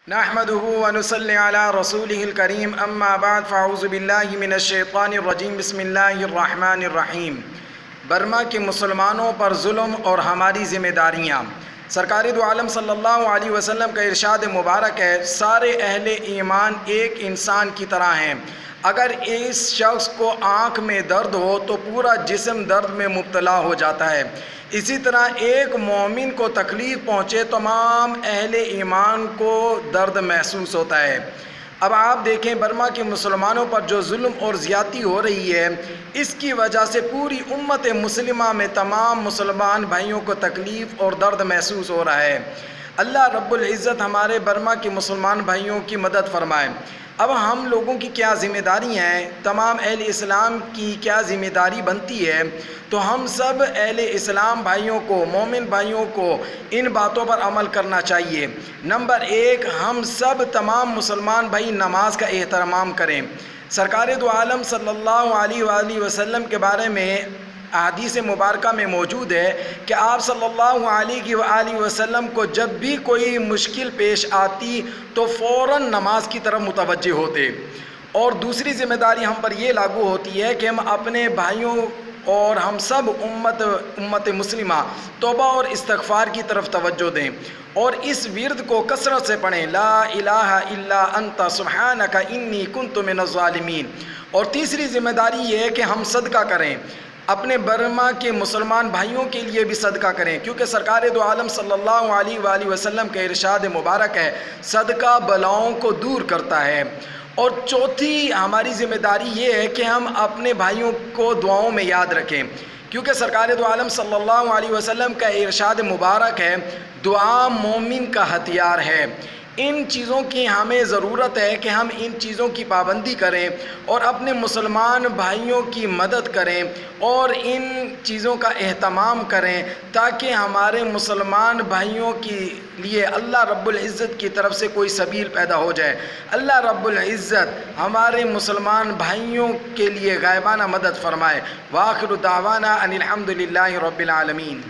نحمده ونصلي على رسوله الكريم اما بعد فاعوذ باللہ من الشیطان الرجیم بسم اللہ الرحمن الرحیم۔ برما کے مسلمانوں پر ظلم اور ہماری ذمہ داریاں۔ سرکار دو عالم صلی اللہ علیہ وسلم کا ارشاد مبارک ہے، سارے اہل ایمان ایک انسان کی طرح ہیں، اگر اس شخص کو آنکھ میں درد ہو تو پورا جسم درد میں مبتلا ہو جاتا ہے، اسی طرح ایک مومن کو تکلیف پہنچے تمام اہل ایمان کو درد محسوس ہوتا ہے۔ اب آپ دیکھیں برما کے مسلمانوں پر جو ظلم اور زیادتی ہو رہی ہے، اس کی وجہ سے پوری امت مسلمہ میں تمام مسلمان بھائیوں کو تکلیف اور درد محسوس ہو رہا ہے۔ اللہ رب العزت ہمارے برما کے مسلمان بھائیوں کی مدد فرمائے۔ اب ہم لوگوں کی کیا ذمہ داریاں ہیں، تمام اہل اسلام کی کیا ذمہ داری بنتی ہے، تو ہم سب اہل اسلام بھائیوں کو، مومن بھائیوں کو ان باتوں پر عمل کرنا چاہیے۔ نمبر 1، ہم سب تمام مسلمان بھائی نماز کا اہتمام کریں۔ سرکار دو عالم صلی اللہ علیہ وآلہ وسلم کے بارے میں احادیث مبارکہ میں موجود ہے کہ آپ صلی اللہ علیہ وآلہ وسلم کو جب بھی کوئی مشکل پیش آتی تو فوراً نماز کی طرف متوجہ ہوتے، اور دوسری ذمہ داری ہم پر یہ لاگو ہوتی ہے کہ ہم اپنے بھائیوں اور ہم سب امت مسلمہ توبہ اور استغفار کی طرف توجہ دیں اور اس ورد کو کثرت سے پڑھیں، لا الہ الا انت سبحانک انی کنت من الظالمین۔ اور تیسری ذمہ داری یہ ہے کہ ہم صدقہ کریں، اپنے برما کے مسلمان بھائیوں کے لیے بھی صدقہ کریں، کیونکہ سرکار دو عالم صلی اللہ علیہ وآلہ وسلم کا ارشاد مبارک ہے، صدقہ بلاؤں کو دور کرتا ہے۔ اور چوتھی ہماری ذمہ داری یہ ہے کہ ہم اپنے بھائیوں کو دعاؤں میں یاد رکھیں، کیونکہ سرکار دو عالم صلی اللہ علیہ وسلم کا ارشاد مبارک ہے، دعا مومن کا ہتھیار ہے۔ ان چیزوں کی ہمیں ضرورت ہے کہ ہم ان چیزوں کی پابندی کریں اور اپنے مسلمان بھائیوں کی مدد کریں اور ان چیزوں کا اہتمام کریں، تاکہ ہمارے مسلمان بھائیوں کے لیے اللہ رب العزت کی طرف سے کوئی سبیل پیدا ہو جائے۔ اللہ رب العزت ہمارے مسلمان بھائیوں کے لیے غائبانہ مدد فرمائے۔ وآخر دعوانا ان الحمد للہ رب العالمین۔